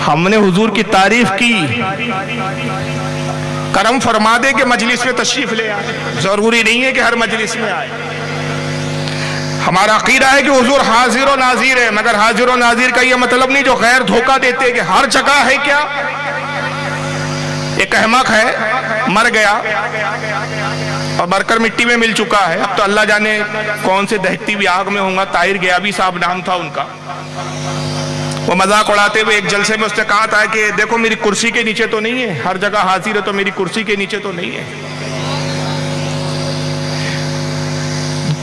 ہم نے حضور کی تعریف کی، کرم فرما دے کہ مجلس میں تشریف لے آئے، ضروری نہیں ہے کہ ہر مجلس میں آئے۔ ہمارا عقیدہ ہے کہ حضور حاضر و ناظر ہے، مگر حاضر و ناظر کا یہ مطلب نہیں جو غیر دھوکہ دیتے کہ ہر جگہ ہے۔ کیا ایک احمق ہے، مر گیا اور مر کر مٹی میں مل چکا ہے، اب تو اللہ جانے کون سے دہتی بھی آگ میں ہوں گا، طاہر غیابی صاحب نام تھا ان کا۔ وہ مذاق اڑاتے ہوئے ایک جلسے میں اس نے کہا تھا کہ دیکھو میری کرسی کے نیچے تو نہیں ہے، ہر جگہ حاضر ہے تو میری کرسی کے نیچے تو نہیں ہے۔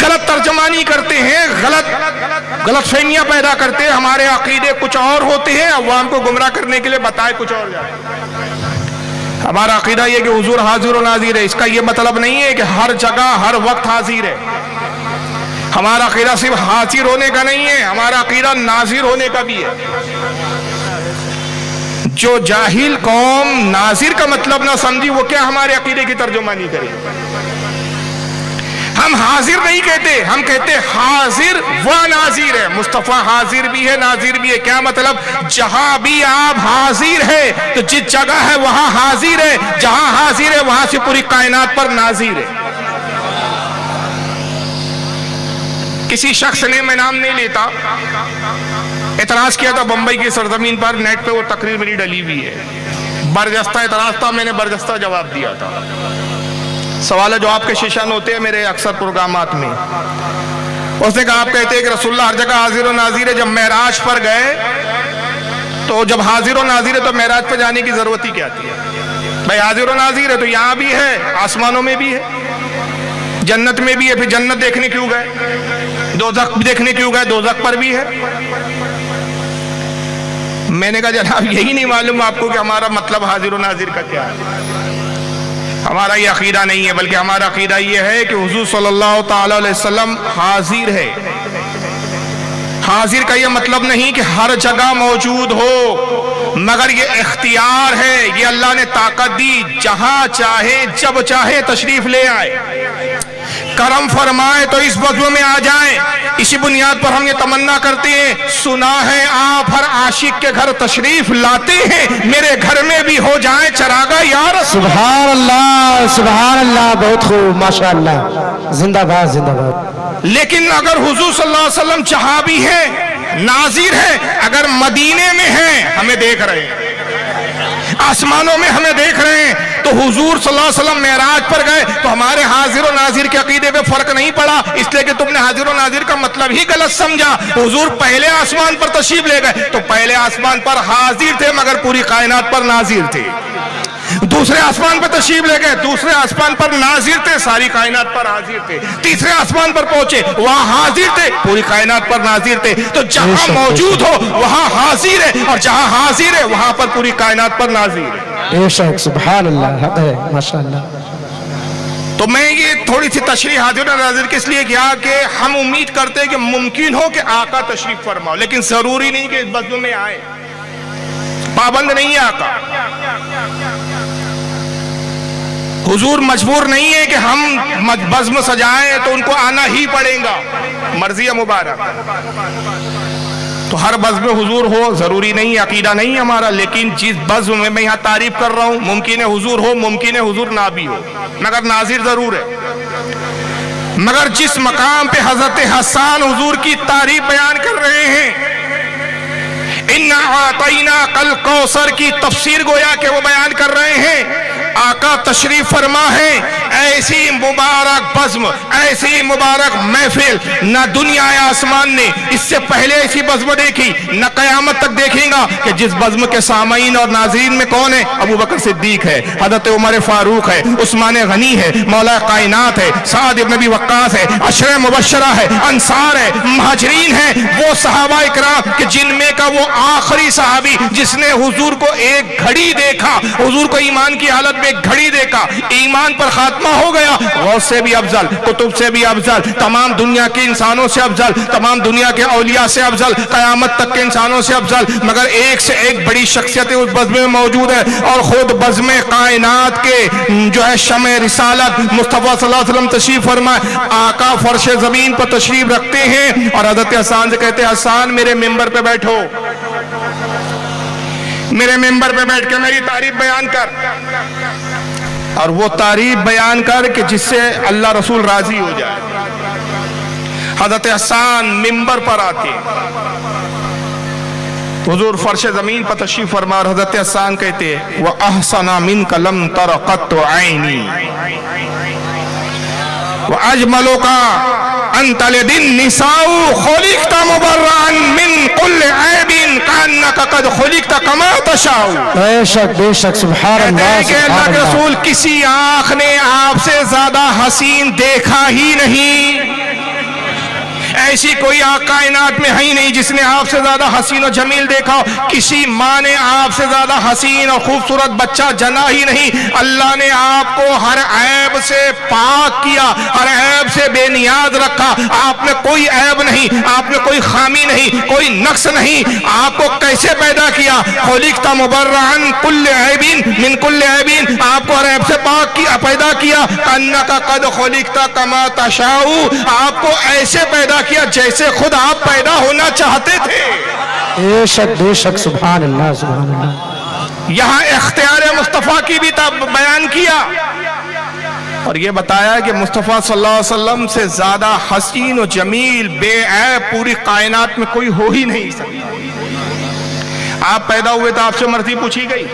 غلط ترجمانی کرتے ہیں، غلط فہمیاں پیدا کرتے ہیں، ہمارے عقیدے کچھ اور ہوتے ہیں، عوام کو گمراہ کرنے کے لیے بتائے کچھ اور جائے۔ ہمارا عقیدہ یہ کہ حضور حاضر و ناظر ہے، اس کا یہ مطلب نہیں ہے کہ ہر جگہ ہر وقت حاضر ہے۔ ہمارا عقیدہ صرف حاضر ہونے کا نہیں ہے، ہمارا عقیدہ ناظر ہونے کا بھی ہے۔ جو جاہل قوم ناظر کا مطلب نہ سمجھی وہ کیا ہمارے عقیدے کی ترجمانی کرے۔ ہم حاضر نہیں کہتے، ہم کہتے حاضر و ناظر ہے۔ مصطفیٰ حاضر بھی ہے ناظر بھی ہے، کیا مطلب؟ جہاں بھی آپ حاضر ہے تو جس جگہ ہے وہاں حاضر ہے، جہاں حاضر ہے وہاں سے پوری کائنات پر ناظر ہے۔ کسی شخص نے، میں نام نہیں لیتا، اعتراض کیا تھا بمبئی کی سرزمین پر، نیٹ پہ وہ تقریر میری ڈلی ہوئی ہے، برجستہ اعتراض تھا، میں نے برجستہ جواب دیا تھا۔ سوال جواب کے سیشن ہوتے ہیں میرے اکثر پروگرامات میں۔ اس نے کہا آپ کہتے ہیں کہ رسول اللہ ہر جگہ حاضر و ناظر ہے، جب معراج پر گئے تو جب حاضر و ناظر ہے تو معراج پہ جانے کی ضرورت ہی کیا تھی؟ بھائی حاضر و ناظر ہے تو یہاں بھی ہے، آسمانوں میں بھی ہے، جنت میں بھی ہے، پھر جنت دیکھنے کیوں گئے؟ دوزخ دیکھنے کیوں گئے؟ دوزخ پر بھی ہے۔ میں نے کہا جناب یہی نہیں معلوم آپ کو کہ ہمارا مطلب حاضر و ناظر کا کیا ہے؟ ہمارا یہ عقیدہ نہیں ہے، بلکہ ہمارا عقیدہ یہ ہے کہ حضور صلی اللہ تعالی علیہ وسلم حاضر ہے۔ حاضر کا یہ مطلب نہیں کہ ہر جگہ موجود ہو، مگر یہ اختیار ہے، یہ اللہ نے طاقت دی، جہاں چاہے جب چاہے تشریف لے آئے، کرم فرمائے تو اس بزم میں آ جائیں۔ اسی بنیاد پر ہم یہ تمنا کرتے ہیں، سنا ہے آپ ہر عاشق کے گھر تشریف لاتے ہیں، میرے گھر میں بھی ہو جائیں چراغاں یا رسول اللہ۔ سبحان اللہ، سبحان اللہ، بہت خوب، ماشاءاللہ، زندہ باد، زندہ باد۔ لیکن اگر حضور صلی اللہ علیہ وسلم جہاں بھی ہیں ناظر ہیں، اگر مدینے میں ہیں ہمیں دیکھ رہے ہیں، آسمانوں میں ہمیں دیکھ رہے ہیں، تو حضور صلی اللہ علیہ وسلم معراج پر گئے تو ہمارے حاضر و ناظر کے عقیدے پہ فرق نہیں پڑا، اس لیے کہ تم نے حاضر و ناظر کا مطلب ہی غلط سمجھا۔ حضور پہلے آسمان پر تشریف لے گئے تو پہلے آسمان پر حاضر تھے مگر پوری کائنات پر ناظر تھے، دوسرے آسمان پر تشریف لے گئے، دوسرے آسمان پر ناظر تھے، ساری کائنات پر حاضر تھے، تیسرے آسمان پر پہنچے وہاں حاضر تھے، پوری کائنات پر ناظر تھے۔ تو جہاں موجود ہو وہاں حاضر ہے، اور جہاں حاضر ہے وہاں پر پوری کائنات پر ناظر ہے۔ بے شک، سبحان اللہ، حق ہے، ماشاءاللہ۔ تو میں یہ تھوڑی سی تشریح حاضر و ناظر کس لیے کیا کہ ہم امید کرتے ہیں کہ ممکن ہو کہ آقا تشریف فرماؤ، لیکن ضروری نہیں کہ اس بزم میں آئے، پابند نہیں ہے آقا۔ حضور مجبور نہیں ہے کہ ہم بزم سجائیں تو ان کو آنا ہی پڑے گا، مرضی مبارک۔ تو ہر بزم حضور ہو ضروری نہیں، عقیدہ نہیں ہمارا، لیکن جس بزم میں یہاں تعریف کر رہا ہوں ممکن ہے حضور ہو، ممکن ہے حضور نہ بھی ہو، مگر ناظر ضرور ہے۔ مگر جس مقام پہ حضرت حسان حضور کی تعریف بیان کر رہے ہیں، اِنَّا أَعْطَيْنَاكَ الْكَوْثَرَ کی تفسیر گویا کہ وہ بیان کر رہے ہیں، آقا تشریف فرما ہے، ایسی مبارک بزم، ایسی مبارک محفل نہ دنیا آسمان نے اس سے پہلے ایسی بزم دیکھی، نہ قیامت تک دیکھیں گا کہ جس بزم کے سامعین اور ناظرین میں کون ہے؟ ابو بکر صدیق ہے، حضرت عمر فاروق ہے، عثمان غنی ہے، مولا کائنات ہے، سعد ابن ابی وقاص ہے، عشرہ مبشرہ ہے، انصار ہے، مہاجرین ہیں، وہ صحابہ اکرام کہ جن میں کا وہ آخری صحابی جس نے حضور کو ایک گھڑی دیکھا، حضور کو ایمان کی حالت میں ایک گھڑی دیکھا، ایمان پر خاتمہ ہو گیا، غوث سے بھی افضل، کتب سے بھی افضل، تمام دنیا کے انسانوں سے افضل، تمام دنیا کے اولیاء سے افضل، قیامت تک کے انسانوں سے افضل، مگر ایک سے ایک بڑی شخصیت اس بزم میں موجود ہے، اور خود بزم کائنات کے جو ہے شمع رسالت مصطفیٰ صلی اللہ علیہ وسلم تشریف فرمائے، آقا فرش زمین پر تشریف رکھتے ہیں، اور حضرت حسان سے کہتے ہیں حسان میرے منبر پہ بیٹھو۔ میرے ممبر پہ بیٹھ کے میری تعریف بیان کر، اور وہ تعریف بیان کر کہ جس سے اللہ رسول راضی ہو جائے۔ حضرت حسان ممبر پر آتے، حضور فرش زمین پر تشریف فرما، اور حضرت حسان کہتے وَأَحْسَنَ مِنْكَ لَمْ تَرَ قَطُّ عَيْنِي وَأَجْمَلُكَ أَنْتَ لِدِ النِّسَاءُ خُلِقْتَ مُبَرَّأً مِنْ كُلِّ عَيْبٍ كَأَنَّكَ قَدْ خُلِقْتَ كَمَا تَشَاءُ۔ بے شک بے شک، سبحان اللہ کہ اللہ سبحان کے اللہ۔ رسول کسی آنکھ نے آپ سے زیادہ حسین دیکھا ہی نہیں، ایسی کوئی آنکھ کائنات میں ہے ہی نہیں جس نے آپ سے زیادہ حسین و جمیل دیکھا ہو۔ کسی ماں نے آپ سے زیادہ حسین اور خوبصورت بچہ جنا ہی نہیں۔ اللہ نے آپ کو ہر عیب سے پاک کیا، ہر عیب سے بے نیاز رکھا۔ آپ میں کوئی عیب نہیں، آپ میں کوئی خامی نہیں، کوئی نقص نہیں۔ آپ کو کیسے پیدا کیا؟ خلقت مبرئا کل عیب من کل عیب، آپ کو ہر عیب سے پاک کیا، پیدا کیا۔ کأنک قد خلقت کما تشاء، آپ کو ایسے پیدا کیا جیسے خود آپ پیدا ہونا چاہتے تھے۔ بے شک سبحان اللہ سبحان اللہ۔ یہاں اختیار مصطفیٰ کی بھی بیان کیا، اور یہ بتایا کہ مصطفیٰ صلی اللہ علیہ وسلم سے زیادہ حسین و جمیل بے عیب پوری کائنات میں کوئی ہو ہی نہیں سکتا۔ آپ پیدا ہوئے تو آپ سے مرضی پوچھی گئی،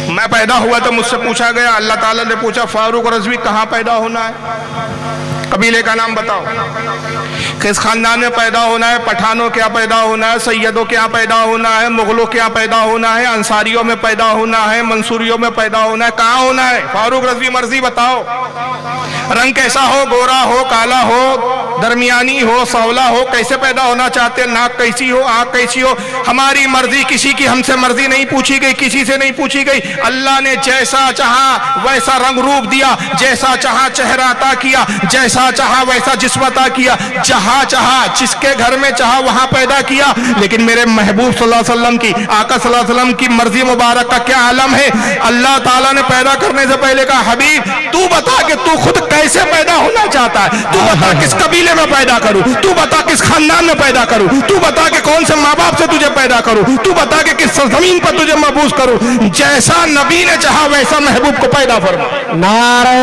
میں پیدا ہوا تو مجھ سے پوچھا گیا۔ اللہ تعالیٰ نے پوچھا فاروق رضوی کہاں پیدا ہونا ہے، قبیلے کا نام بتاؤ، کس خاندان میں پیدا ہونا ہے، پٹھانوں کیا پیدا ہونا ہے، سیدوں کیا پیدا ہونا ہے، مغلوں کیا پیدا ہونا ہے، انصاریوں میں پیدا ہونا ہے، منصوریوں میں پیدا ہونا ہے، کہاں ہونا ہے؟ فاروق رضوی مرضی بتاؤ، رنگ کیسا ہو، گورا ہو، کالا ہو، درمیانی ہو، سولا ہو، کیسے پیدا ہونا چاہتے ہیں، ناک کیسی ہو، آنکھ کیسی ہو، ہماری مرضی، کسی کی ہم سے مرضی نہیں پوچھی گئی، کسی سے نہیں پوچھی گئی۔ اللہ نے جیسا چاہا ویسا رنگ روپ دیا، جیسا چاہا چہرہ عطا کیا، جیسا چاہا ویسا جسم عطا کیا، جہاں چاہا جس کے گھر میں چاہا وہاں پیدا کیا۔ لیکن میرے محبوب صلی اللہ علیہ وسلم کی، آقا صلی اللہ علیہ وسلم کی مرضی مبارک کا کیا عالم ہے۔ اللہ تعالیٰ نے پیدا کرنے سے پہلے کہا حبیب تو بتا کہ تو خود کیسے پیدا ہونا چاہتا ہے، تو بتا کس قبیلے میں پیدا کروں، تو بتا کس خاندان میں پیدا کروں، تو بتا کہ کون سے ماں باپ سے تجھے پیدا کروں، تو بتا کہ کس سرزمین پر تجھے مبعوث کروں۔ جیسا نبی نے چاہا ویسا محبوب کو پیدا فرما۔ نعرہ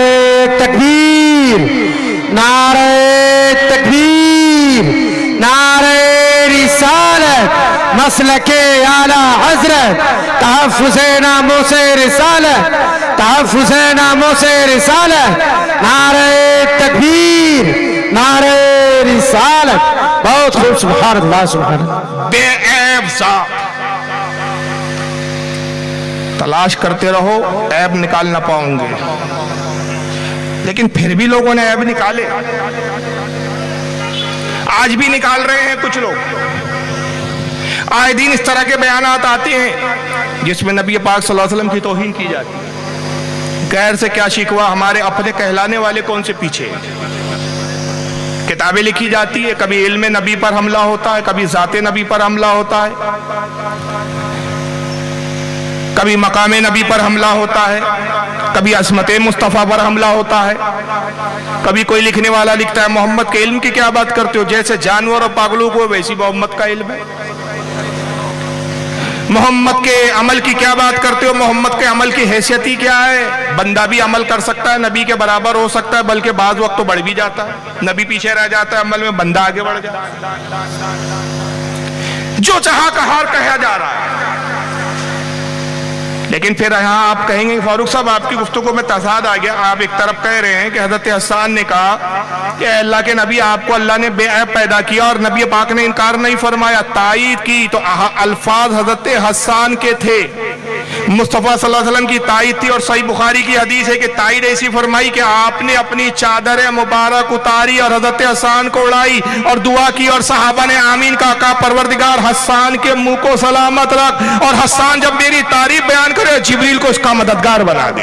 تکبیر، نعرہ تکبیر، نعرہ رسالت، مسلک اعلی حضرت، تحفظ ناموں سے رسالت، تحفظ ناموں سے رسالت، نعرہ تکبیر، نعرہ رسالت۔ بہت خوب، سبحان اللہ سبحان اللہ۔ بے عیب ذات تلاش کرتے رہو، عیب نکال نہ پاؤں گے، لیکن پھر بھی لوگوں نے عیب نکالے، آج بھی نکال رہے ہیں کچھ لوگ۔ آئے دن اس طرح کے بیانات آتے ہیں جس میں نبی پاک صلی اللہ علیہ وسلم کی توہین کی جاتی ہے۔ غیر سے کیا شکوہ، ہمارے اپنے کہلانے والے کون سے پیچھے ہیں۔ کتابیں لکھی جاتی ہے، کبھی علم نبی پر حملہ ہوتا ہے، کبھی ذات نبی پر حملہ ہوتا ہے، کبھی مقام نبی پر حملہ ہوتا ہے، کبھی عصمت مصطفیٰ پر حملہ ہوتا ہے، کبھی کوئی لکھنے والا لکھتا ہے محمد کے علم کی کیا بات کرتے ہو، جیسے جانور اور پاگلوں کو ویسی محمد کا علم ہے۔ محمد کے عمل کی کیا بات کرتے ہو، محمد کے عمل کی حیثیت ہی کیا ہے، بندہ بھی عمل کر سکتا ہے، نبی کے برابر ہو سکتا ہے، بلکہ بعض وقت تو بڑھ بھی جاتا ہے، نبی پیچھے رہ جاتا ہے عمل میں، بندہ آگے بڑھ جاتا ہے۔ جو چاہا کہا کہا جا رہا ہے، لیکن پھر یہاں آپ کہیں گے فاروق صاحب آپ کی گفتگو میں تضاد آ گیا۔ آپ ایک طرف کہہ رہے ہیں کہ حضرت حسان نے کہا کہ اے اللہ کے نبی آپ کو اللہ نے بے عیب پیدا کیا اور نبی پاک نے انکار نہیں فرمایا، تائید کی، تو الفاظ حضرت حسان کے تھے، مصطفیٰ صلی اللہ علیہ وسلم کی تائید تھی، اور صحیح بخاری کی حدیث ہے کہ تائید ایسی فرمائی کہ آپ نے اپنی چادر مبارک اتاری اور حضرت حسان کو اڑائی اور دعا کی، اور صحابہ نے آمین کا کہا پروردگار حسان کے منہ کو سلامت رکھ، اور حسان جب میری تعریف بیان کرے جبریل کو اس کا مددگار بنا دے،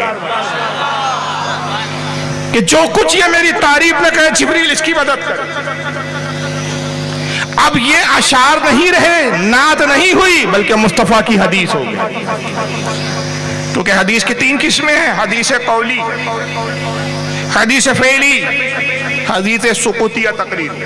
کہ جو کچھ یہ میری تعریف نہ کہے جبریل اس کی مدد کرے۔ اب یہ اشعار نہیں رہے، نعت نہیں ہوئی، بلکہ مصطفیٰ کی حدیث ہو گئی، کیونکہ حدیث کی 3 قسمیں ہیں، حدیث قولی، حدیث فعلی، حدیث سقوطی یا تقریری۔